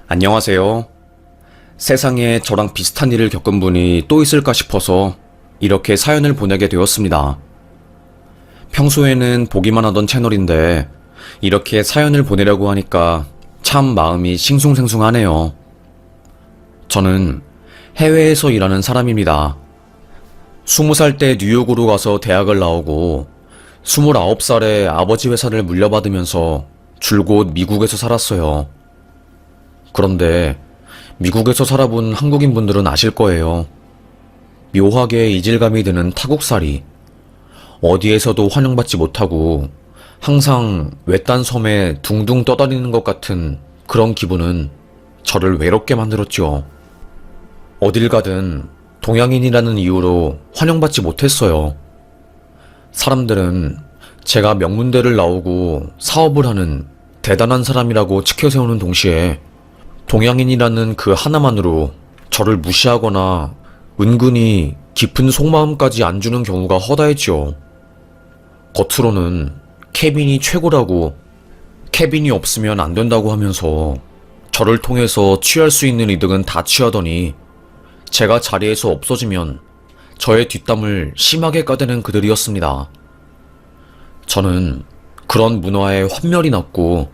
안녕하세요. 세상에 저랑 비슷한 일을 겪은 분이 또 있을까 싶어서 이렇게 사연을 보내게 되었습니다. 평소에는 보기만 하던 채널인데 이렇게 사연을 보내려고 하니까 참 마음이 싱숭생숭하네요. 저는 해외에서 일하는 사람입니다. 20살 때 뉴욕으로 가서 대학을 나오고 29살에 아버지 회사를 물려받으면서 줄곧 미국에서 살았어요. 그런데 미국에서 살아본 한국인 분들은 아실 거예요. 묘하게 이질감이 드는 타국살이. 어디에서도 환영받지 못하고 항상 외딴 섬에 둥둥 떠다니는 것 같은 그런 기분은 저를 외롭게 만들었죠. 어딜 가든 동양인이라는 이유로 환영받지 못했어요. 사람들은 제가 명문대를 나오고 사업을 하는 대단한 사람이라고 치켜세우는 동시에 동양인이라는 그 하나만으로 저를 무시하거나 은근히 깊은 속마음까지 안 주는 경우가 허다했지요. 겉으로는 케빈이 최고라고, 케빈이 없으면 안 된다고 하면서 저를 통해서 취할 수 있는 이득은 다 취하더니 제가 자리에서 없어지면 저의 뒷담을 심하게 까대는 그들이었습니다. 저는 그런 문화에 환멸이 났고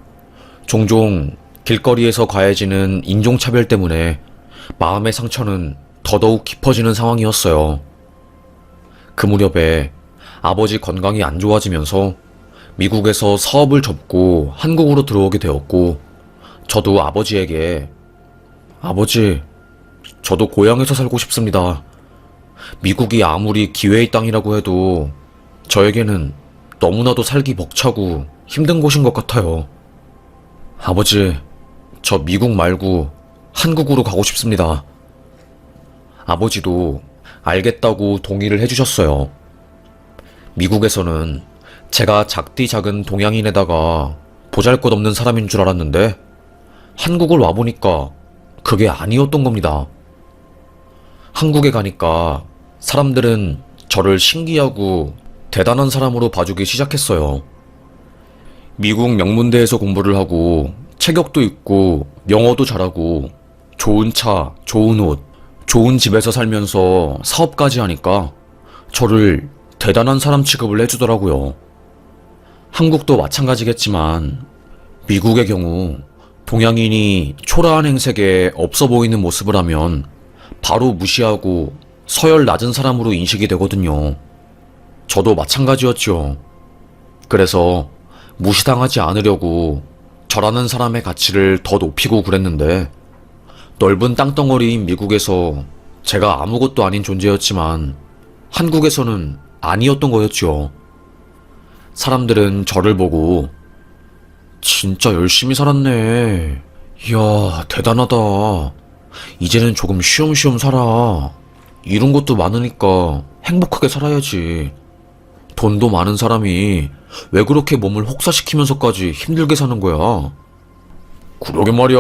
종종 길거리에서 가해지는 인종차별 때문에 마음의 상처는 더더욱 깊어지는 상황이었어요. 그 무렵에 아버지 건강이 안 좋아지면서 미국에서 사업을 접고 한국으로 들어오게 되었고, 저도 아버지에게 아버지, 저도 고향에서 살고 싶습니다. 미국이 아무리 기회의 땅이라고 해도 저에게는 너무나도 살기 벅차고 힘든 곳인 것 같아요. 아버지, 저 미국 말고 한국으로 가고 싶습니다. 아버지도 알겠다고 동의를 해주셨어요. 미국에서는 제가 작디 작은 동양인에다가 보잘것없는 사람인 줄 알았는데 한국을 와보니까 그게 아니었던 겁니다. 한국에 가니까 사람들은 저를 신기하고 대단한 사람으로 봐주기 시작했어요. 미국 명문대에서 공부를 하고 체격도 있고 영어도 잘하고 좋은 차, 좋은 옷, 좋은 집에서 살면서 사업까지 하니까 저를 대단한 사람 취급을 해주더라고요. 한국도 마찬가지겠지만 미국의 경우 동양인이 초라한 행색에 없어 보이는 모습을 하면 바로 무시하고 서열 낮은 사람으로 인식이 되거든요. 저도 마찬가지였죠. 그래서 무시당하지 않으려고 저라는 사람의 가치를 더 높이고 그랬는데, 넓은 땅덩어리인 미국에서 제가 아무것도 아닌 존재였지만 한국에서는 아니었던 거였죠. 사람들은 저를 보고 진짜 열심히 살았네. 이야, 대단하다. 이제는 조금 쉬엄쉬엄 살아. 이런 것도 많으니까 행복하게 살아야지. 돈도 많은 사람이 왜 그렇게 몸을 혹사시키면서까지 힘들게 사는 거야? 그러게 말이야.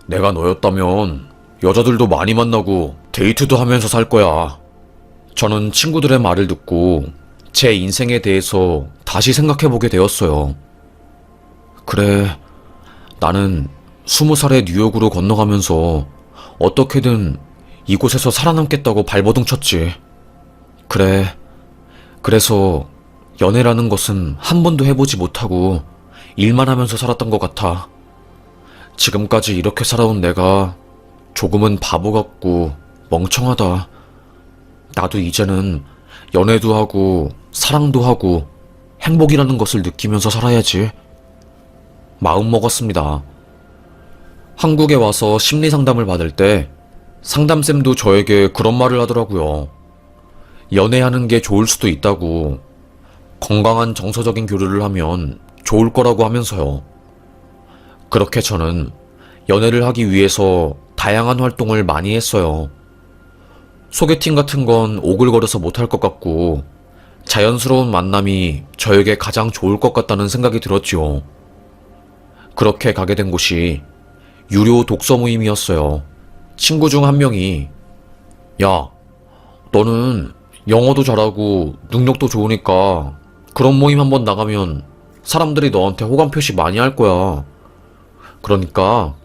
내가 너였다면 여자들도 많이 만나고 데이트도 하면서 살 거야. 저는 친구들의 말을 듣고 제 인생에 대해서 다시 생각해보게 되었어요. 그래, 나는 20살에 뉴욕으로 건너가면서 어떻게든 이곳에서 살아남겠다고 발버둥 쳤지. 그래, 그래서 연애라는 것은 한 번도 해보지 못하고 일만 하면서 살았던 것 같아. 지금까지 이렇게 살아온 내가 조금은 바보 같고 멍청하다. 나도 이제는 연애도 하고 사랑도 하고 행복이라는 것을 느끼면서 살아야지. 마음 먹었습니다. 한국에 와서 심리 상담을 받을 때 상담쌤도 저에게 그런 말을 하더라고요. 연애하는 게 좋을 수도 있다고, 건강한 정서적인 교류를 하면 좋을 거라고 하면서요. 그렇게 저는 연애를 하기 위해서 다양한 활동을 많이 했어요. 소개팅 같은 건 오글거려서 못할 것 같고 자연스러운 만남이 저에게 가장 좋을 것 같다는 생각이 들었지요. 그렇게 가게 된 곳이 유료 독서 모임이었어요. 친구 중 한 명이 야, 너는 영어도 잘하고 능력도 좋으니까 그런 모임 한번 나가면 사람들이 너한테 호감 표시 많이 할 거야. 그러니까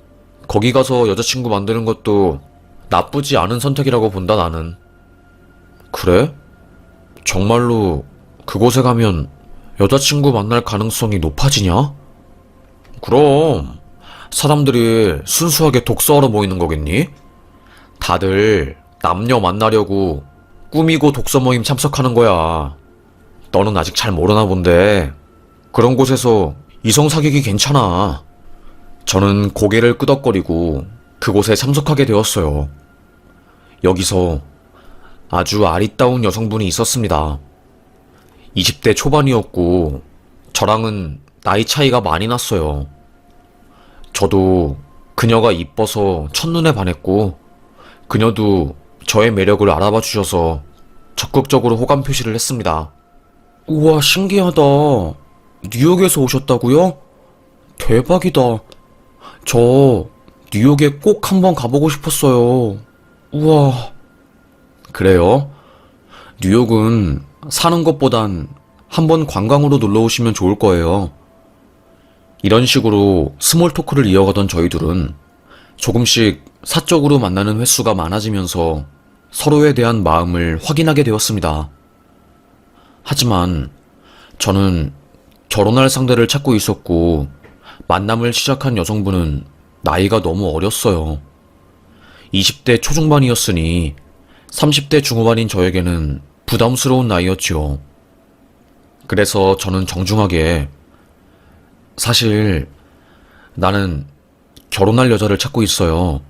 거기 가서 여자친구 만드는 것도 나쁘지 않은 선택이라고 본다, 나는. 그래? 정말로 그곳에 가면 여자친구 만날 가능성이 높아지냐? 그럼 사람들이 순수하게 독서하러 모이는 거겠니? 다들 남녀 만나려고 꾸미고 독서 모임 참석하는 거야. 너는 아직 잘 모르나 본데 그런 곳에서 이성 사귀기 괜찮아. 저는 고개를 끄덕거리고 그곳에 참석하게 되었어요. 여기서 아주 아리따운 여성분이 있었습니다. 20대 초반이었고 저랑은 나이 차이가 많이 났어요. 저도 그녀가 이뻐서 첫눈에 반했고 그녀도 저의 매력을 알아봐 주셔서 적극적으로 호감 표시를 했습니다. 우와, 신기하다. 뉴욕에서 오셨다고요? 대박이다. 저 뉴욕에 꼭 한번 가보고 싶었어요. 우와. 그래요? 뉴욕은 사는 것보단 한번 관광으로 놀러 오시면 좋을 거예요. 이런 식으로 스몰 토크를 이어가던 저희들은 조금씩 사적으로 만나는 횟수가 많아지면서 서로에 대한 마음을 확인하게 되었습니다. 하지만 저는 결혼할 상대를 찾고 있었고 만남을 시작한 여성분은 나이가 너무 어렸어요. 20대 초중반이었으니 30대 중후반인 저에게는 부담스러운 나이였지요. 그래서 저는 정중하게 사실 나는 결혼할 여자를 찾고 있어요.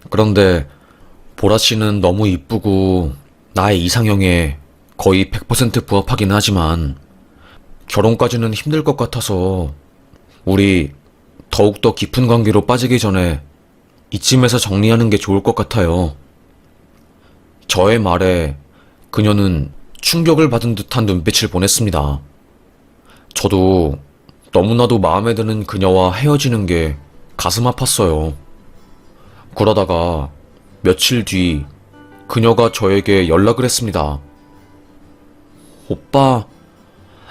그런데 보라 씨는 너무 이쁘고 나의 이상형에 거의 100% 부합하긴 하지만 결혼까지는 힘들 것 같아서 우리 더욱더 깊은 관계로 빠지기 전에 이쯤에서 정리하는 게 좋을 것 같아요. 저의 말에 그녀는 충격을 받은 듯한 눈빛을 보냈습니다. 저도 너무나도 마음에 드는 그녀와 헤어지는 게 가슴 아팠어요. 그러다가 며칠 뒤 그녀가 저에게 연락을 했습니다. 오빠,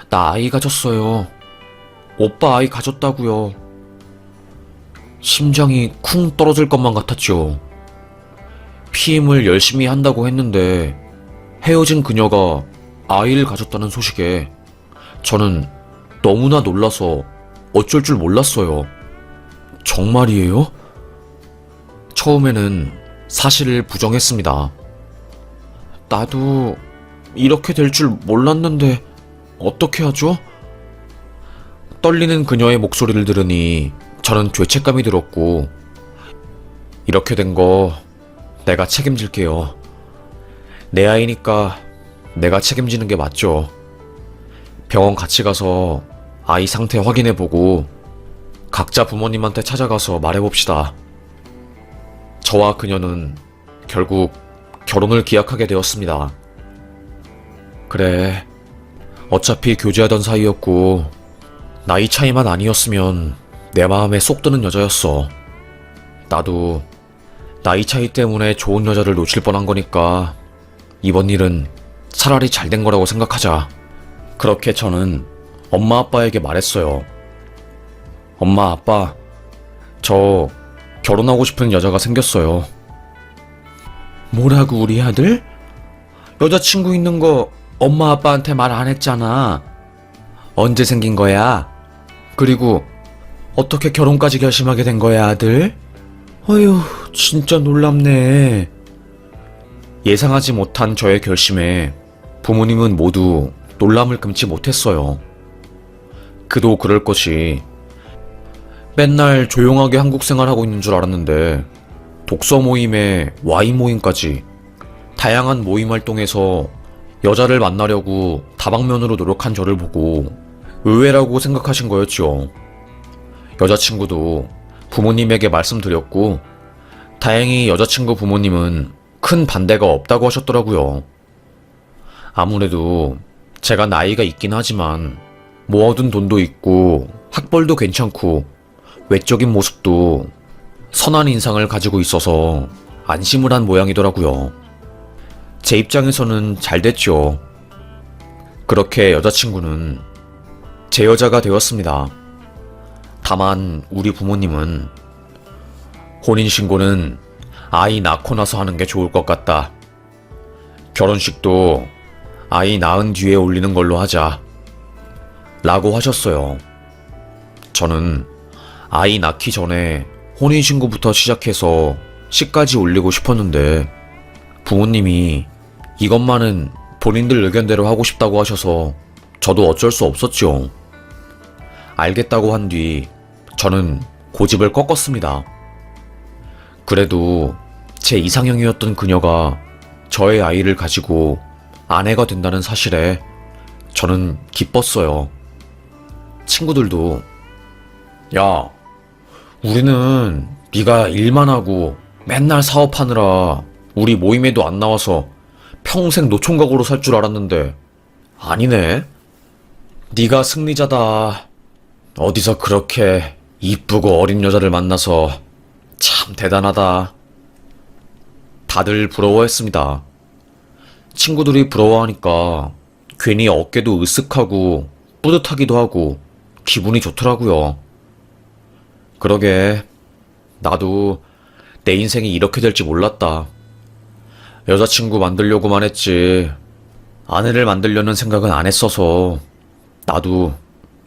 나 아이 가졌어요. 오빠 아이 가졌다고요. 심장이 쿵 떨어질 것만 같았죠. 피임을 열심히 한다고 했는데 헤어진 그녀가 아이를 가졌다는 소식에 저는 너무나 놀라서 어쩔 줄 몰랐어요. 정말이에요? 처음에는 사실을 부정했습니다. 나도 이렇게 될 줄 몰랐는데 어떻게 하죠? 떨리는 그녀의 목소리를 들으니 저는 죄책감이 들었고 이렇게 된 거 내가 책임질게요. 내 아이니까 내가 책임지는 게 맞죠. 병원 같이 가서 아이 상태 확인해보고 각자 부모님한테 찾아가서 말해봅시다. 저와 그녀는 결국 결혼을 기약하게 되었습니다. 그래, 어차피 교제하던 사이였고 나이 차이만 아니었으면 내 마음에 쏙 드는 여자였어. 나도 나이 차이 때문에 좋은 여자를 놓칠 뻔한 거니까 이번 일은 차라리 잘 된 거라고 생각하자. 그렇게 저는 엄마 아빠에게 말했어요. 엄마 아빠, 저 결혼하고 싶은 여자가 생겼어요. 뭐라고, 우리 아들? 여자친구 있는 거 엄마 아빠한테 말 안 했잖아. 언제 생긴 거야? 그리고 어떻게 결혼까지 결심하게 된 거야, 아들? 어휴, 진짜 놀랍네. 예상하지 못한 저의 결심에 부모님은 모두 놀람을 금치 못했어요. 그도 그럴 것이 맨날 조용하게 한국 생활하고 있는 줄 알았는데 독서 모임에 와인 모임까지 다양한 모임 활동에서 여자를 만나려고 다방면으로 노력한 저를 보고 의외라고 생각하신 거였죠. 여자친구도 부모님에게 말씀드렸고 다행히 여자친구 부모님은 큰 반대가 없다고 하셨더라고요. 아무래도 제가 나이가 있긴 하지만 모아둔 돈도 있고 학벌도 괜찮고 외적인 모습도 선한 인상을 가지고 있어서 안심을 한 모양이더라고요. 제 입장에서는 잘 됐죠. 그렇게 여자친구는 제 여자가 되었습니다. 다만 우리 부모님은 혼인신고는 아이 낳고 나서 하는 게 좋을 것 같다. 결혼식도 아이 낳은 뒤에 올리는 걸로 하자. 라고 하셨어요. 저는 아이 낳기 전에 혼인신고부터 시작해서 시까지 올리고 싶었는데 부모님이 이것만은 본인들 의견대로 하고 싶다고 하셔서 저도 어쩔 수 없었죠. 알겠다고 한 뒤 저는 고집을 꺾었습니다. 그래도 제 이상형이었던 그녀가 저의 아이를 가지고 아내가 된다는 사실에 저는 기뻤어요. 친구들도 야, 우리는 네가 일만 하고 맨날 사업하느라 우리 모임에도 안 나와서 평생 노총각으로 살 줄 알았는데 아니네. 네가 승리자다. 어디서 그렇게 이쁘고 어린 여자를 만나서 참 대단하다. 다들 부러워했습니다. 친구들이 부러워하니까 괜히 어깨도 으쓱하고 뿌듯하기도 하고 기분이 좋더라고요. 그러게 나도 내 인생이 이렇게 될지 몰랐다. 여자친구 만들려고만 했지 아내를 만들려는 생각은 안 했어서 나도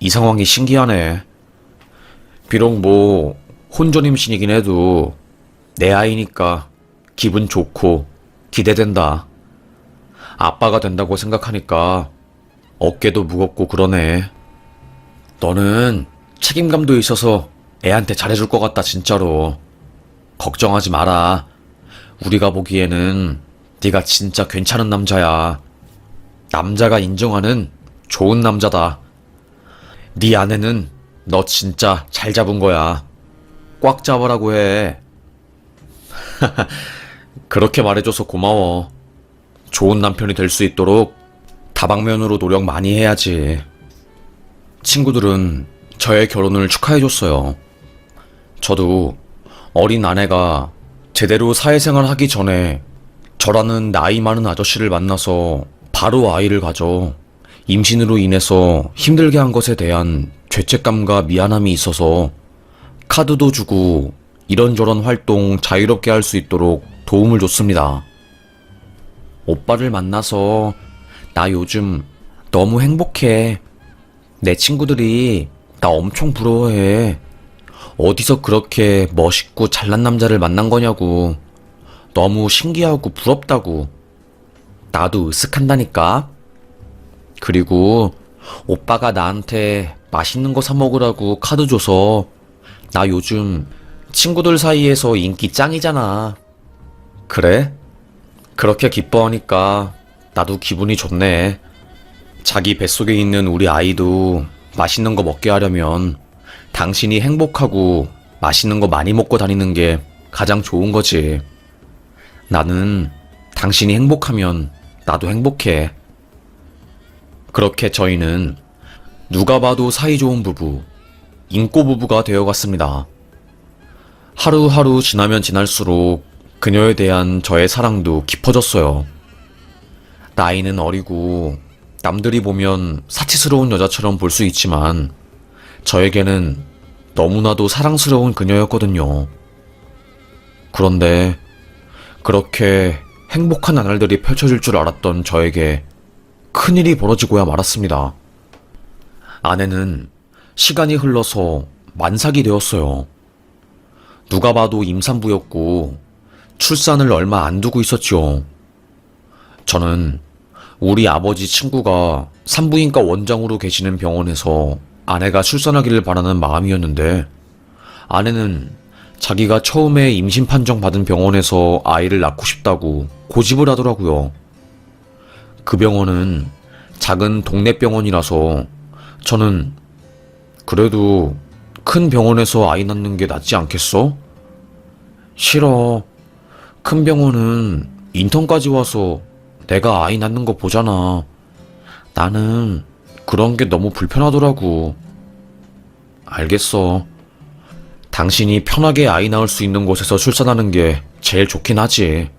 이 상황이 신기하네. 비록 뭐 혼전 임신이긴 해도 내 아이니까 기분 좋고 기대된다. 아빠가 된다고 생각하니까 어깨도 무겁고 그러네. 너는 책임감도 있어서 애한테 잘해줄 것 같다 진짜로. 걱정하지 마라. 우리가 보기에는 네가 진짜 괜찮은 남자야. 남자가 인정하는 좋은 남자다. 네 아내는 너 진짜 잘 잡은 거야. 꽉 잡으라고 해. 그렇게 말해줘서 고마워. 좋은 남편이 될 수 있도록 다방면으로 노력 많이 해야지. 친구들은 저의 결혼을 축하해줬어요. 저도 어린 아내가 제대로 사회생활 하기 전에 저라는 나이 많은 아저씨를 만나서 바로 아이를 가져 임신으로 인해서 힘들게 한 것에 대한 죄책감과 미안함이 있어서 카드도 주고 이런저런 활동 자유롭게 할 수 있도록 도움을 줬습니다. 오빠를 만나서 나 요즘 너무 행복해. 내 친구들이 나 엄청 부러워해. 어디서 그렇게 멋있고 잘난 남자를 만난 거냐고. 너무 신기하고 부럽다고. 나도 으쓱한다니까. 그리고 오빠가 나한테 맛있는 거 사 먹으라고 카드 줘서 나 요즘 친구들 사이에서 인기 짱이잖아. 그래? 그렇게 기뻐하니까 나도 기분이 좋네. 자기 뱃속에 있는 우리 아이도 맛있는 거 먹게 하려면 당신이 행복하고 맛있는 거 많이 먹고 다니는 게 가장 좋은 거지. 나는 당신이 행복하면 나도 행복해. 그렇게 저희는 누가 봐도 사이좋은 부부, 인꼬 부부가 되어갔습니다. 하루하루 지나면 지날수록 그녀에 대한 저의 사랑도 깊어졌어요. 나이는 어리고 남들이 보면 사치스러운 여자처럼 볼 수 있지만 저에게는 너무나도 사랑스러운 그녀였거든요. 그런데 그렇게 행복한 나날들이 펼쳐질 줄 알았던 저에게 큰일이 벌어지고야 말았습니다. 아내는 시간이 흘러서 만삭이 되었어요. 누가 봐도 임산부였고 출산을 얼마 안 두고 있었죠. 저는 우리 아버지 친구가 산부인과 원장으로 계시는 병원에서 아내가 출산하기를 바라는 마음이었는데 아내는 자기가 처음에 임신 판정 받은 병원에서 아이를 낳고 싶다고 고집을 하더라고요. 그 병원은 작은 동네 병원이라서 저는 그래도 큰 병원에서 아이 낳는 게 낫지 않겠어? 싫어. 큰 병원은 인턴까지 와서 내가 아이 낳는 거 보잖아. 나는 그런 게 너무 불편하더라고. 알겠어. 당신이 편하게 아이 낳을 수 있는 곳에서 출산하는 게 제일 좋긴 하지.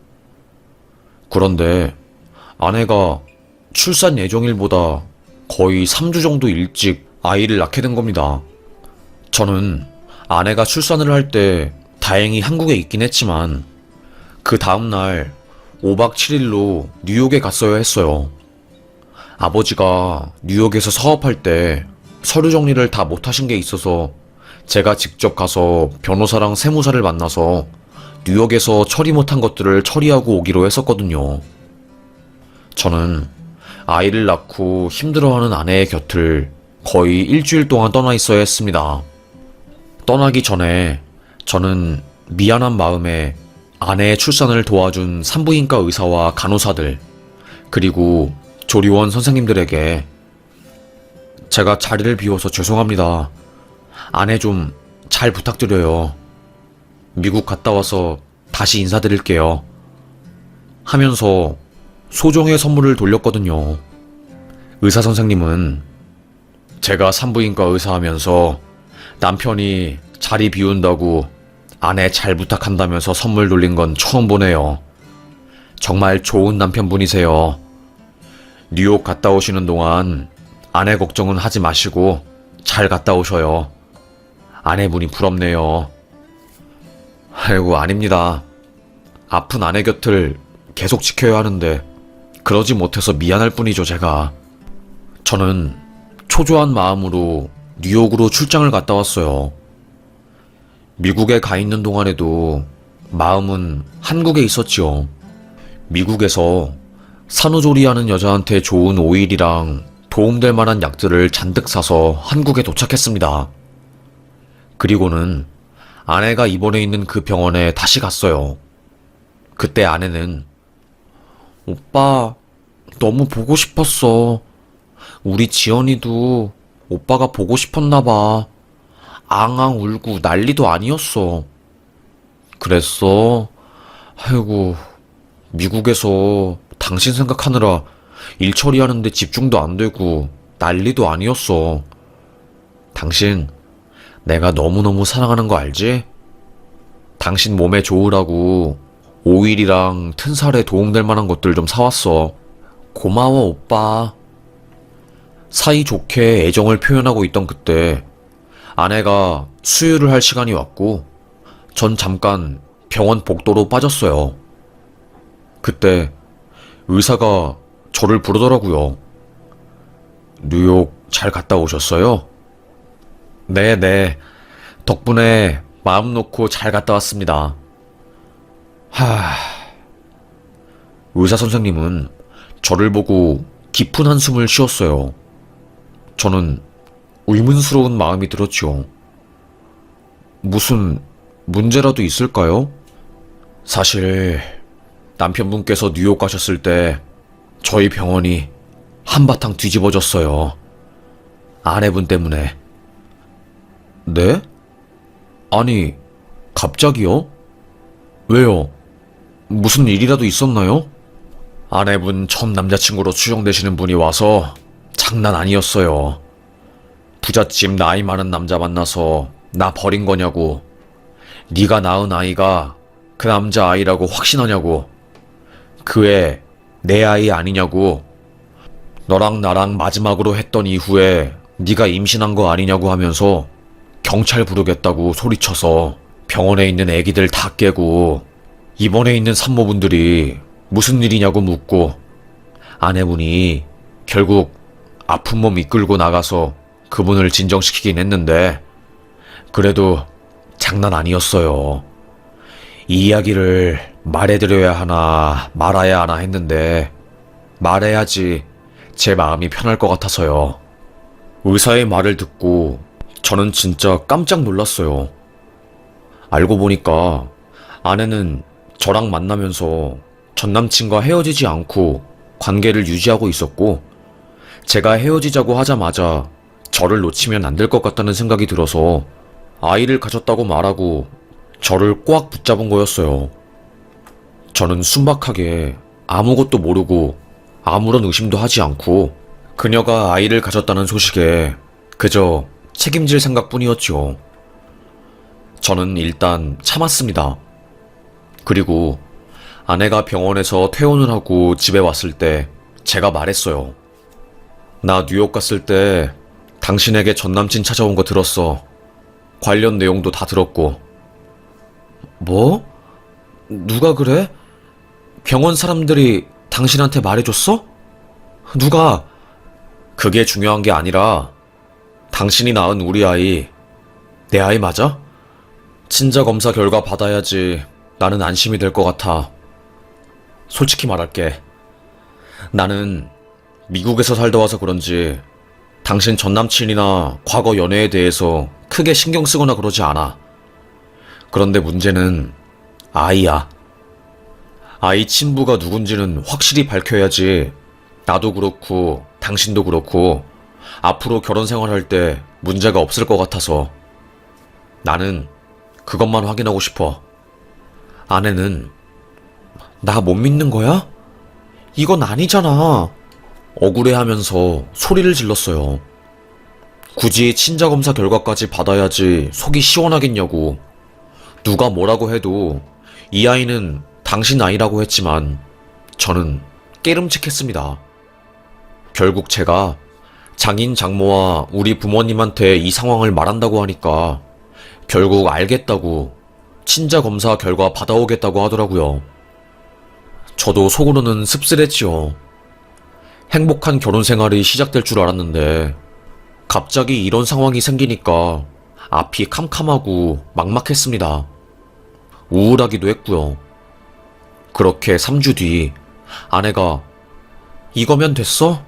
그런데 아내가 출산 예정일보다 거의 3주 정도 일찍 아이를 낳게 된 겁니다. 저는 아내가 출산을 할 때 다행히 한국에 있긴 했지만 그 다음날 5박 7일로 뉴욕에 갔어야 했어요. 아버지가 뉴욕에서 사업할 때 서류 정리를 다 못하신 게 있어서 제가 직접 가서 변호사랑 세무사를 만나서 뉴욕에서 처리 못한 것들을 처리하고 오기로 했었거든요. 저는 아이를 낳고 힘들어하는 아내의 곁을 거의 일주일 동안 떠나 있어야 했습니다. 떠나기 전에 저는 미안한 마음에 아내의 출산을 도와준 산부인과 의사와 간호사들, 그리고 조리원 선생님들에게 제가 자리를 비워서 죄송합니다. 아내 좀 잘 부탁드려요. 미국 갔다 와서 다시 인사드릴게요. 하면서 소정의 선물을 돌렸거든요. 의사 선생님은 제가 산부인과 의사하면서 남편이 자리 비운다고 아내 잘 부탁한다면서 선물 돌린 건 처음 보네요. 정말 좋은 남편분이세요. 뉴욕 갔다 오시는 동안 아내 걱정은 하지 마시고 잘 갔다 오셔요. 아내분이 부럽네요. 아이고, 아닙니다. 아픈 아내 곁을 계속 지켜야 하는데 그러지 못해서 미안할 뿐이죠, 제가. 저는 초조한 마음으로 뉴욕으로 출장을 갔다 왔어요. 미국에 가 있는 동안에도 마음은 한국에 있었지요. 미국에서 산후조리하는 여자한테 좋은 오일이랑 도움될 만한 약들을 잔뜩 사서 한국에 도착했습니다. 그리고는 아내가 입원해 있는 그 병원에 다시 갔어요. 그때 아내는 오빠 너무 보고 싶었어. 우리 지연이도 오빠가 보고 싶었나 봐. 앙앙 울고 난리도 아니었어. 그랬어? 아이고, 미국에서 당신 생각하느라 일 처리하는데 집중도 안 되고 난리도 아니었어. 당신 내가 너무너무 사랑하는 거 알지? 당신 몸에 좋으라고 오일이랑 튼살에 도움될 만한 것들 좀 사왔어. 고마워, 오빠. 사이좋게 애정을 표현하고 있던 그때 아내가 수유를 할 시간이 왔고 전 잠깐 병원 복도로 빠졌어요. 그때 의사가 저를 부르더라고요. 뉴욕 잘 갔다 오셨어요? 네네. 덕분에 마음 놓고 잘 갔다 왔습니다. 의사 선생님은 저를 보고 깊은 한숨을 쉬었어요. 저는 의문스러운 마음이 들었죠. 무슨 문제라도 있을까요? 사실 남편분께서 뉴욕 가셨을 때 저희 병원이 한바탕 뒤집어졌어요. 아내분 때문에. 네? 아니, 갑자기요? 왜요? 무슨 일이라도 있었나요? 아내분 전 남자친구로 추정되시는 분이 와서 장난 아니었어요. 부잣집 나이 많은 남자 만나서 나 버린 거냐고, 네가 낳은 아이가 그 남자 아이라고 확신하냐고, 그 애 내 아이 아니냐고, 너랑 나랑 마지막으로 했던 이후에 네가 임신한 거 아니냐고 하면서 경찰 부르겠다고 소리쳐서 병원에 있는 애기들 다 깨고 입원해 있는 산모분들이 무슨 일이냐고 묻고 아내분이 결국 아픈 몸 이끌고 나가서 그분을 진정시키긴 했는데 그래도 장난 아니었어요. 이 이야기를 말해드려야 하나 말아야 하나 했는데 말해야지 제 마음이 편할 것 같아서요. 의사의 말을 듣고 저는 진짜 깜짝 놀랐어요. 알고 보니까 아내는 저랑 만나면서 전남친과 헤어지지 않고 관계를 유지하고 있었고 제가 헤어지자고 하자마자 저를 놓치면 안 될 것 같다는 생각이 들어서 아이를 가졌다고 말하고 저를 꽉 붙잡은 거였어요. 저는 순박하게 아무것도 모르고 아무런 의심도 하지 않고 그녀가 아이를 가졌다는 소식에 그저 책임질 생각뿐이었죠. 저는 일단 참았습니다. 그리고 아내가 병원에서 퇴원을 하고 집에 왔을 때 제가 말했어요. 나 뉴욕 갔을 때 당신에게 전남친 찾아온 거 들었어. 관련 내용도 다 들었고. 뭐? 누가 그래? 병원 사람들이 당신한테 말해줬어? 누가? 그게 중요한 게 아니라 당신이 낳은 우리 아이, 내 아이 맞아? 친자 검사 결과 받아야지 나는 안심이 될 것 같아. 솔직히 말할게. 나는 미국에서 살다 와서 그런지 당신 전남친이나 과거 연애에 대해서 크게 신경 쓰거나 그러지 않아. 그런데 문제는 아이야. 아이 친부가 누군지는 확실히 밝혀야지 나도 그렇고 당신도 그렇고 앞으로 결혼 생활할 때 문제가 없을 것 같아서 나는 그것만 확인하고 싶어. 아내는 나 못 믿는 거야? 이건 아니잖아. 억울해하면서 소리를 질렀어요. 굳이 친자검사 결과까지 받아야지 속이 시원하겠냐고. 누가 뭐라고 해도 이 아이는 당신 아이라고 했지만 저는 깨름칙했습니다. 결국 제가 장인 장모와 우리 부모님한테 이 상황을 말한다고 하니까 결국 알겠다고 친자검사 결과 받아오겠다고 하더라고요. 저도 속으로는 씁쓸했지요. 행복한 결혼 생활이 시작될 줄 알았는데 갑자기 이런 상황이 생기니까 앞이 캄캄하고 막막했습니다. 우울하기도 했고요. 그렇게 3주 뒤 아내가 이거면 됐어?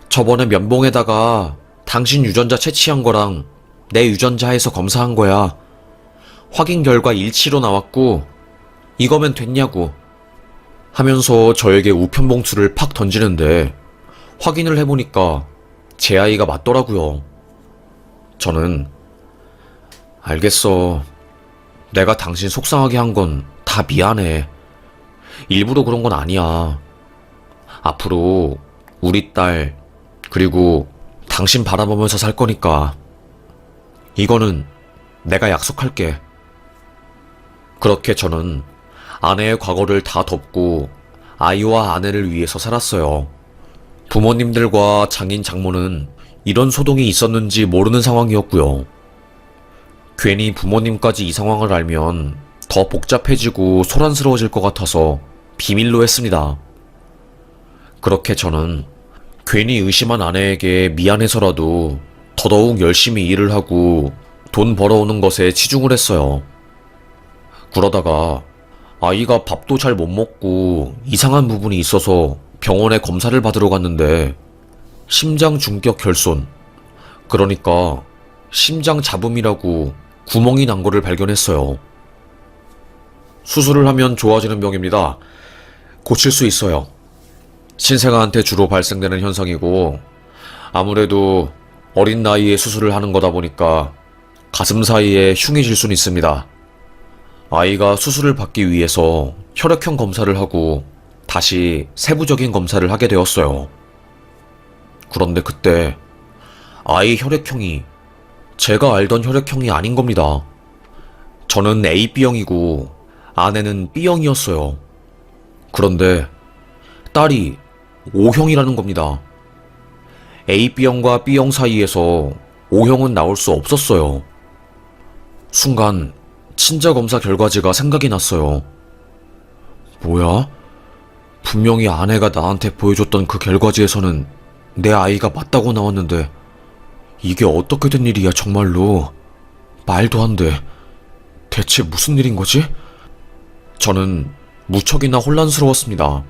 저번에 면봉에다가 당신 유전자 채취한 거랑 내 유전자 해서 검사한 거야. 확인 결과 일치로 나왔고 이거면 됐냐고 하면서 저에게 우편봉투를 팍 던지는데 확인을 해보니까 제 아이가 맞더라고요. 저는 알겠어. 내가 당신 속상하게 한 건 다 미안해. 일부러 그런 건 아니야. 앞으로 우리 딸 그리고 당신 바라보면서 살 거니까 이거는 내가 약속할게. 그렇게 저는 아내의 과거를 다 덮고 아이와 아내를 위해서 살았어요. 부모님들과 장인 장모는 이런 소동이 있었는지 모르는 상황이었고요. 괜히 부모님까지 이 상황을 알면 더 복잡해지고 소란스러워질 것 같아서 비밀로 했습니다. 그렇게 저는 괜히 의심한 아내에게 미안해서라도 더더욱 열심히 일을 하고 돈 벌어오는 것에 치중을 했어요. 그러다가 아이가 밥도 잘 못 먹고 이상한 부분이 있어서 병원에 검사를 받으러 갔는데 심장 중격 결손, 그러니까 심장 잡음이라고 구멍이 난 거를 발견했어요. 수술을 하면 좋아지는 병입니다. 고칠 수 있어요. 신생아한테 주로 발생되는 현상이고 아무래도 어린 나이에 수술을 하는 거다 보니까 가슴 사이에 흉해질 수는 있습니다. 아이가 수술을 받기 위해서 혈액형 검사를 하고 다시 세부적인 검사를 하게 되었어요. 그런데 그때 아이 혈액형이 제가 알던 혈액형이 아닌 겁니다. 저는 AB형이고 아내는 B형이었어요. 그런데 딸이 O형이라는 겁니다. AB형과 B형 사이에서 O형은 나올 수 없었어요. 순간 친자검사 결과지가 생각이 났어요. 뭐야? 분명히 아내가 나한테 보여줬던 그 결과지에서는 내 아이가 맞다고 나왔는데 이게 어떻게 된 일이야 정말로. 말도 안 돼. 대체 무슨 일인 거지? 저는 무척이나 혼란스러웠습니다.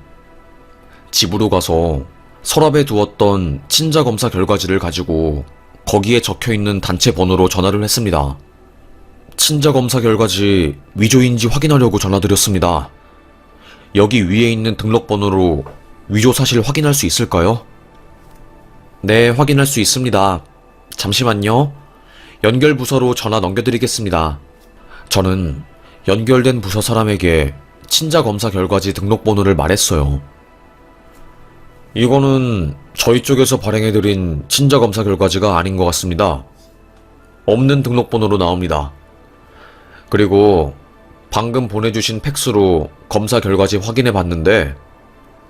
집으로 가서 서랍에 두었던 친자검사 결과지를 가지고 거기에 적혀있는 단체 번호로 전화를 했습니다. 친자검사 결과지 위조인지 확인하려고 전화드렸습니다. 여기 위에 있는 등록번호로 위조 사실 확인할 수 있을까요? 네, 확인할 수 있습니다. 잠시만요. 연결 부서로 전화 넘겨드리겠습니다. 저는 연결된 부서 사람에게 친자검사 결과지 등록번호를 말했어요. 이거는 저희 쪽에서 발행해드린 친자검사 결과지가 아닌 것 같습니다. 없는 등록번호로 나옵니다. 그리고 방금 보내주신 팩스로 검사 결과지 확인해봤는데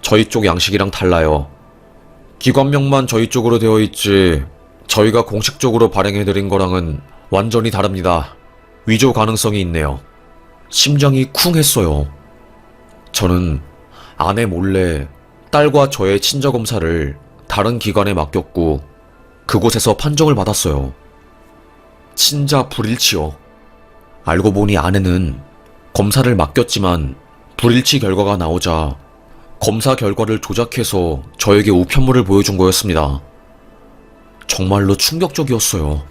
저희 쪽 양식이랑 달라요. 기관명만 저희 쪽으로 되어 있지 저희가 공식적으로 발행해드린 거랑은 완전히 다릅니다. 위조 가능성이 있네요. 심장이 쿵 했어요. 저는 아내 몰래 딸과 저의 친자 검사를 다른 기관에 맡겼고 그곳에서 판정을 받았어요. 친자 불일치요. 알고 보니 아내는 검사를 맡겼지만 불일치 결과가 나오자 검사 결과를 조작해서 저에게 우편물을 보여준 거였습니다. 정말로 충격적이었어요.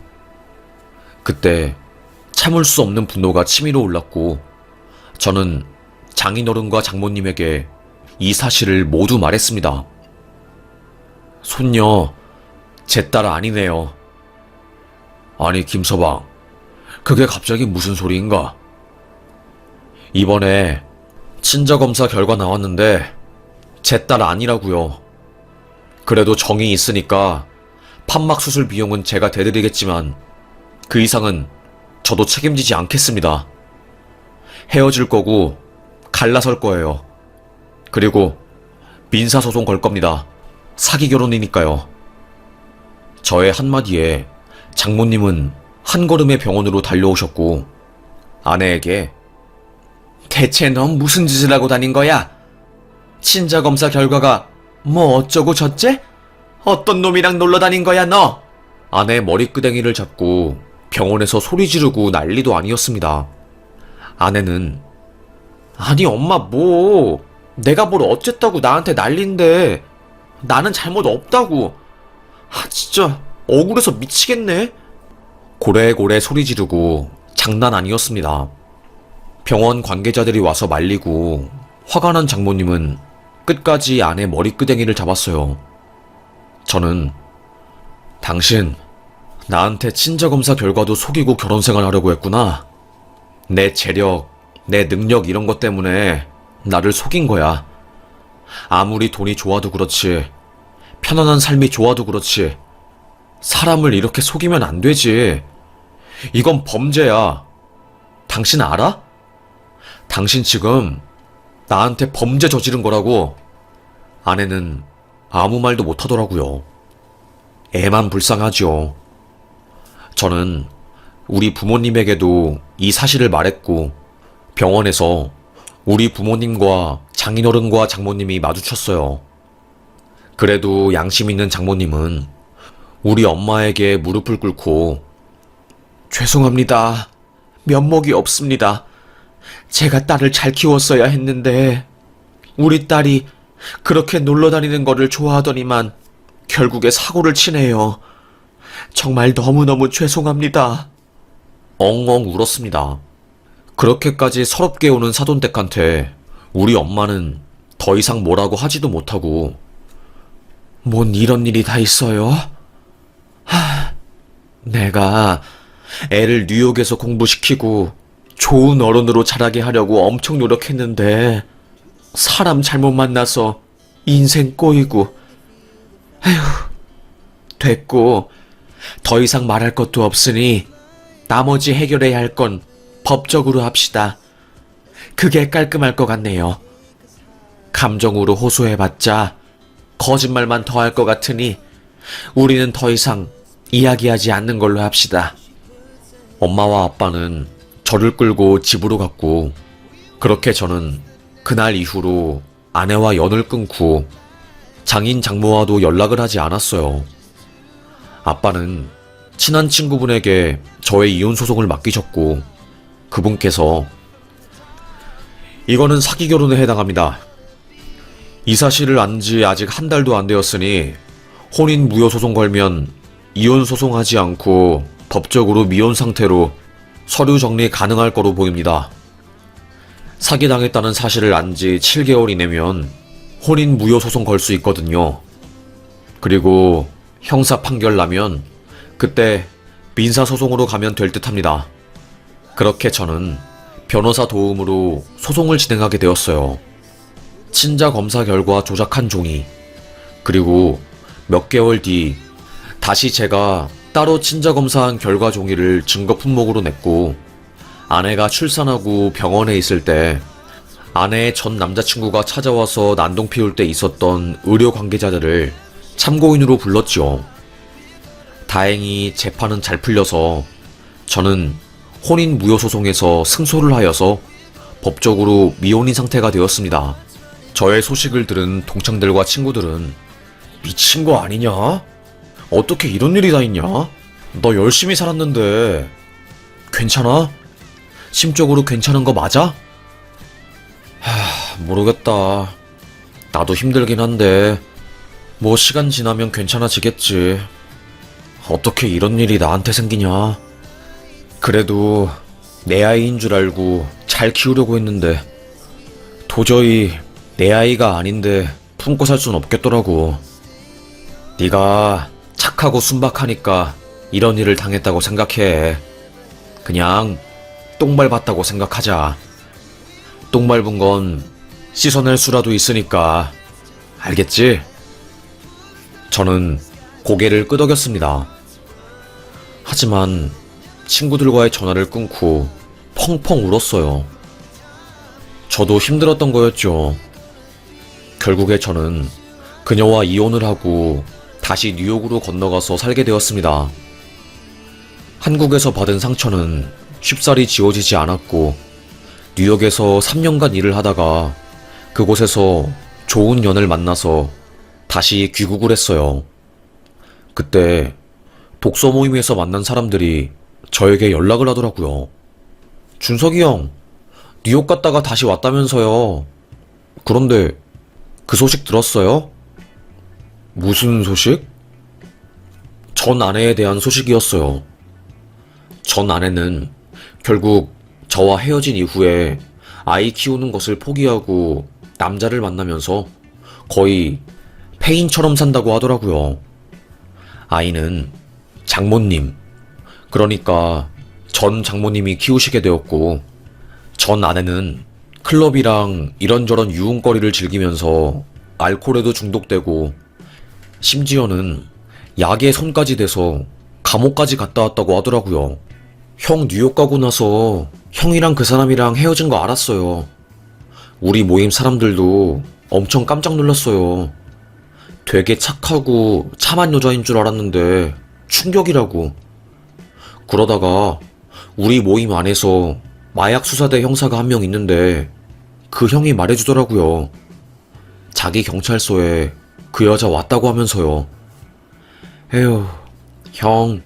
그때 참을 수 없는 분노가 치밀어 올랐고 저는 장인어른과 장모님에게 이 사실을 모두 말했습니다. 손녀, 제 딸 아니네요. 아니 김서방, 그게 갑자기 무슨 소리인가? 이번에 친자검사 결과 나왔는데 제 딸 아니라고요. 그래도 정이 있으니까 판막 수술 비용은 제가 대드리겠지만 그 이상은 저도 책임지지 않겠습니다. 헤어질 거고 갈라설 거예요. 그리고 민사소송 걸 겁니다. 사기 결혼이니까요. 저의 한마디에 장모님은 한 걸음에 병원으로 달려오셨고 아내에게 대체 넌 무슨 짓을 하고 다닌 거야? 친자검사 결과가 뭐 어쩌고 저째? 어떤 놈이랑 놀러 다닌 거야 너? 아내 머리끄댕이를 잡고 병원에서 소리 지르고 난리도 아니었습니다. 아내는 아니 엄마 뭐 내가 뭘 어쨌다고 나한테 난린데 나는 잘못 없다고. 아 진짜 억울해서 미치겠네. 고래고래 소리 지르고 장난 아니었습니다. 병원 관계자들이 와서 말리고 화가 난 장모님은 끝까지 아내 머리끄댕이를 잡았어요. 저는 당신 나한테 친자검사 결과도 속이고 결혼생활 하려고 했구나. 내 재력, 내 능력 이런 것 때문에 나를 속인 거야. 아무리 돈이 좋아도 그렇지, 편안한 삶이 좋아도 그렇지, 사람을 이렇게 속이면 안 되지. 이건 범죄야. 당신 알아? 당신 지금 나한테 범죄 저지른 거라고. 아내는 아무 말도 못하더라고요. 애만 불쌍하죠. 저는 우리 부모님에게도 이 사실을 말했고 병원에서 우리 부모님과 장인어른과 장모님이 마주쳤어요. 그래도 양심 있는 장모님은 우리 엄마에게 무릎을 꿇고 죄송합니다. 면목이 없습니다. 제가 딸을 잘 키웠어야 했는데 우리 딸이 그렇게 놀러 다니는 거를 좋아하더니만 결국에 사고를 치네요. 정말 너무너무 죄송합니다. 엉엉 울었습니다. 그렇게까지 서럽게 우는 사돈댁한테 우리 엄마는 더 이상 뭐라고 하지도 못하고 뭔 이런 일이 다 있어요? 내가 애를 뉴욕에서 공부시키고 좋은 어른으로 자라게 하려고 엄청 노력했는데 사람 잘못 만나서 인생 꼬이고 에휴 됐고 더 이상 말할 것도 없으니 나머지 해결해야 할 건 법적으로 합시다. 그게 깔끔할 것 같네요. 감정으로 호소해봤자 거짓말만 더 할 것 같으니 우리는 더 이상 이야기하지 않는 걸로 합시다. 엄마와 아빠는 저를 끌고 집으로 갔고 그렇게 저는 그날 이후로 아내와 연을 끊고 장인 장모와도 연락을 하지 않았어요. 아빠는 친한 친구분에게 저의 이혼 소송을 맡기셨고 그분께서 이거는 사기 결혼에 해당합니다. 이 사실을 안 지 아직 한 달도 안 되었으니 혼인 무효 소송 걸면 이혼 소송하지 않고 법적으로 미혼 상태로 서류 정리 가능할 거로 보입니다. 사기당했다는 사실을 안 지 7개월 이내면 혼인 무효 소송 걸 수 있거든요. 그리고 형사 판결 나면 그때 민사 소송으로 가면 될 듯합니다. 그렇게 저는 변호사 도움으로 소송을 진행하게 되었어요. 친자 검사 결과 조작한 종이, 그리고 몇 개월 뒤 다시 제가 따로 친자 검사한 결과 종이를 증거 품목으로 냈고 아내가 출산하고 병원에 있을 때 아내의 전 남자친구가 찾아와서 난동 피울 때 있었던 의료 관계자들을 참고인으로 불렀지요. 다행히 재판은 잘 풀려서 저는 혼인 무효 소송에서 승소를 하여서 법적으로 미혼인 상태가 되었습니다. 저의 소식을 들은 동창들과 친구들은 미친 거 아니냐? 어떻게 이런 일이 다 있냐? 너 열심히 살았는데 괜찮아? 심적으로 괜찮은 거 맞아? 모르겠다. 나도 힘들긴 한데 뭐 시간 지나면 괜찮아지겠지. 어떻게 이런 일이 나한테 생기냐? 그래도 내 아이인 줄 알고 잘 키우려고 했는데 도저히 내 아이가 아닌데 품고 살 순 없겠더라고. 네가 착하고 순박하니까 이런 일을 당했다고 생각해. 그냥 똥 밟았다고 생각하자. 똥 밟은 건 씻어낼 수라도 있으니까. 알겠지? 저는 고개를 끄덕였습니다. 하지만 친구들과의 전화를 끊고 펑펑 울었어요. 저도 힘들었던 거였죠. 결국에 저는 그녀와 이혼을 하고 다시 뉴욕으로 건너가서 살게 되었습니다. 한국에서 받은 상처는 쉽사리 지워지지 않았고 뉴욕에서 3년간 일을 하다가 그곳에서 좋은 연을 만나서 다시 귀국을 했어요. 그때 독서 모임에서 만난 사람들이 저에게 연락을 하더라고요. 준석이 형, 뉴욕 갔다가 다시 왔다면서요. 그런데 그 소식 들었어요? 무슨 소식? 전 아내에 대한 소식이었어요. 전 아내는 결국 저와 헤어진 이후에 아이 키우는 것을 포기하고 남자를 만나면서 거의 폐인처럼 산다고 하더라고요. 아이는 장모님, 그러니까 전 장모님이 키우시게 되었고, 전 아내는 클럽이랑 이런저런 유흥거리를 즐기면서 알코올에도 중독되고, 심지어는 약에 손까지 대서 감옥까지 갔다 왔다고 하더라고요. 형 뉴욕 가고 나서 형이랑 그 사람이랑 헤어진 거 알았어요. 우리 모임 사람들도 엄청 깜짝 놀랐어요. 되게 착하고 참한 여자인 줄 알았는데 충격이라고. 그러다가 우리 모임 안에서 마약 수사대 형사가 한 명 있는데 그 형이 말해주더라고요. 자기 경찰서에 그 여자 왔다고 하면서요. 에휴, 형,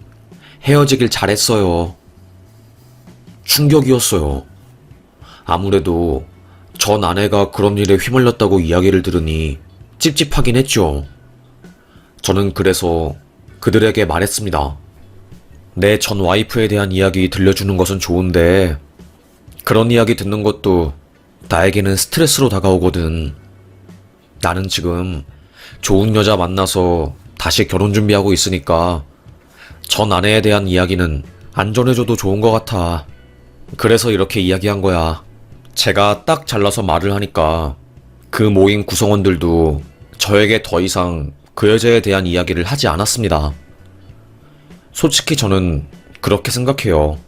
헤어지길 잘했어요. 충격이었어요. 아무래도 전 아내가 그런 일에 휘말렸다고 이야기를 들으니 찝찝하긴 했죠. 저는 그래서 그들에게 말했습니다. 내 전 와이프에 대한 이야기 들려주는 것은 좋은데 그런 이야기 듣는 것도 나에게는 스트레스로 다가오거든. 나는 지금 좋은 여자 만나서 다시 결혼 준비하고 있으니까 전 아내에 대한 이야기는 안 전해줘도 좋은 것 같아. 그래서 이렇게 이야기한 거야. 제가 딱 잘라서 말을 하니까 그 모임 구성원들도 저에게 더 이상 그 여자에 대한 이야기를 하지 않았습니다. 솔직히 저는 그렇게 생각해요.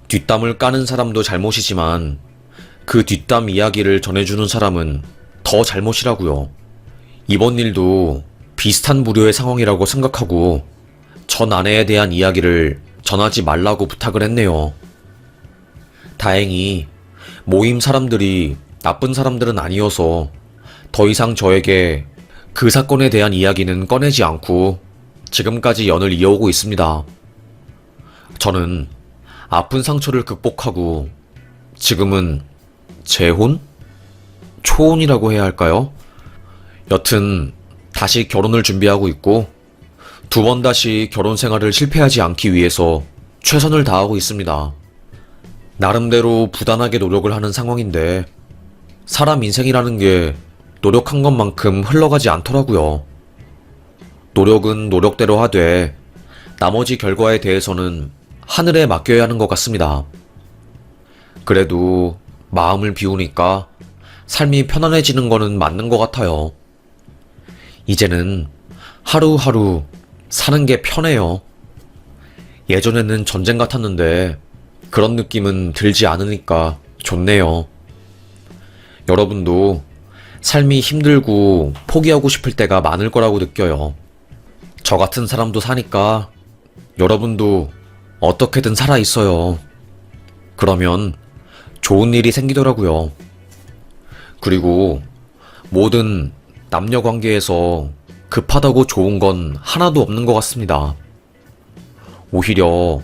뒷담을 까는 사람도 잘못이지만 그 뒷담 이야기를 전해주는 사람은 더 잘못이라고요. 이번 일도 비슷한 부류의 상황이라고 생각하고 전 아내에 대한 이야기를 전하지 말라고 부탁을 했네요. 다행히 모임 사람들이 나쁜 사람들은 아니어서 더 이상 저에게 그 사건에 대한 이야기는 꺼내지 않고 지금까지 연을 이어오고 있습니다. 저는 아픈 상처를 극복하고 지금은 재혼? 초혼이라고 해야 할까요? 여튼 다시 결혼을 준비하고 있고 두 번 다시 결혼 생활을 실패하지 않기 위해서 최선을 다하고 있습니다. 나름대로 부단하게 노력을 하는 상황인데 사람 인생이라는 게 노력한 것만큼 흘러가지 않더라고요. 노력은 노력대로 하되 나머지 결과에 대해서는 하늘에 맡겨야 하는 것 같습니다. 그래도 마음을 비우니까 삶이 편안해지는 거는 맞는 것 같아요. 이제는 하루하루 사는 게 편해요. 예전에는 전쟁 같았는데 그런 느낌은 들지 않으니까 좋네요. 여러분도 삶이 힘들고 포기하고 싶을 때가 많을 거라고 느껴요. 저 같은 사람도 사니까 여러분도 어떻게든 살아 있어요. 그러면 좋은 일이 생기더라고요. 그리고 모든 남녀 관계에서 급하다고 좋은 건 하나도 없는 것 같습니다. 오히려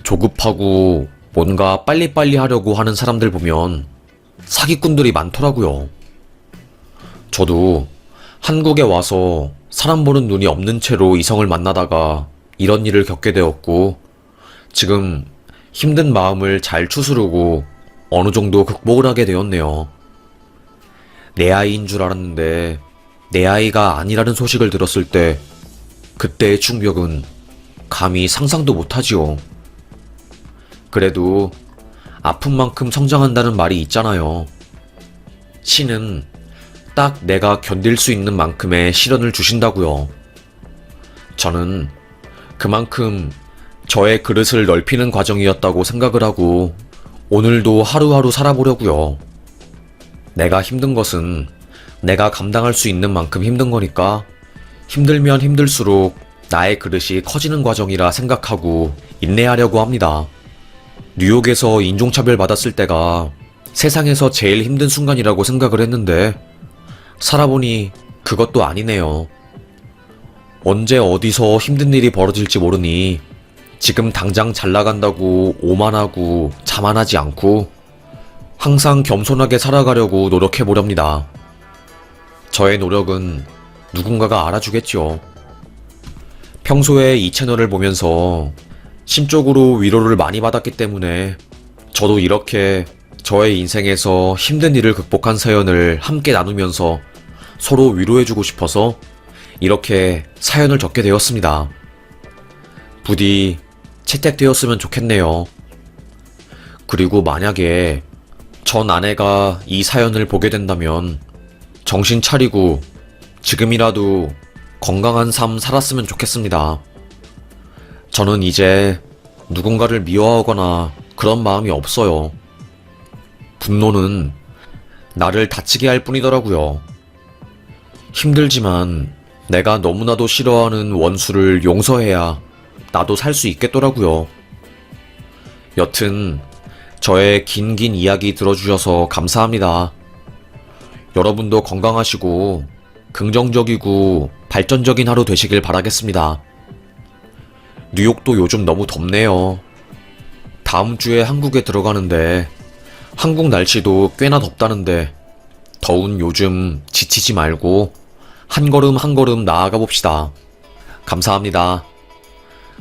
조급하고 뭔가 빨리빨리 하려고 하는 사람들 보면 사기꾼들이 많더라고요. 저도 한국에 와서 사람 보는 눈이 없는 채로 이성을 만나다가 이런 일을 겪게 되었고, 지금 힘든 마음을 잘 추스르고 어느 정도 극복을 하게 되었네요. 내 아이인 줄 알았는데 내 아이가 아니라는 소식을 들었을 때 그때의 충격은 감히 상상도 못하지요. 그래도 아픈 만큼 성장한다는 말이 있잖아요. 신은 딱 내가 견딜 수 있는 만큼의 시련을 주신다고요. 저는 그만큼 저의 그릇을 넓히는 과정이었다고 생각을 하고 오늘도 하루하루 살아보려고요. 내가 힘든 것은 내가 감당할 수 있는 만큼 힘든 거니까 힘들면 힘들수록 나의 그릇이 커지는 과정이라 생각하고 인내하려고 합니다. 뉴욕에서 인종차별 받았을 때가 세상에서 제일 힘든 순간이라고 생각을 했는데 살아보니 그것도 아니네요. 언제 어디서 힘든 일이 벌어질지 모르니 지금 당장 잘 나간다고 오만하고 자만하지 않고 항상 겸손하게 살아가려고 노력해보렵니다. 저의 노력은 누군가가 알아주겠죠. 평소에 이 채널을 보면서 심적으로 위로를 많이 받았기 때문에 저도 이렇게 저의 인생에서 힘든 일을 극복한 사연을 함께 나누면서 서로 위로해주고 싶어서 이렇게 사연을 적게 되었습니다. 부디 채택되었으면 좋겠네요. 그리고 만약에 전 아내가 이 사연을 보게 된다면 정신 차리고 지금이라도 건강한 삶 살았으면 좋겠습니다. 저는 이제 누군가를 미워하거나 그런 마음이 없어요. 분노는 나를 다치게 할 뿐이더라고요. 힘들지만 내가 너무나도 싫어하는 원수를 용서해야 나도 살 수 있겠더라고요. 여튼 저의 긴 이야기 들어주셔서 감사합니다. 여러분도 건강하시고 긍정적이고 발전적인 하루 되시길 바라겠습니다. 뉴욕도 요즘 너무 덥네요. 다음 주에 한국에 들어가는데 한국 날씨도 꽤나 덥다는데 더운 요즘 지치지 말고 한 걸음 한 걸음 나아가 봅시다. 감사합니다.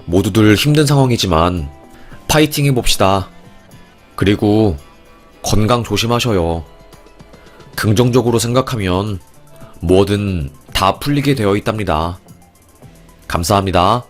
모두들 힘든 상황이지만 파이팅 해봅시다. 그리고 건강 조심하셔요. 긍정적으로 생각하면 뭐든 다 풀리게 되어 있답니다. 감사합니다.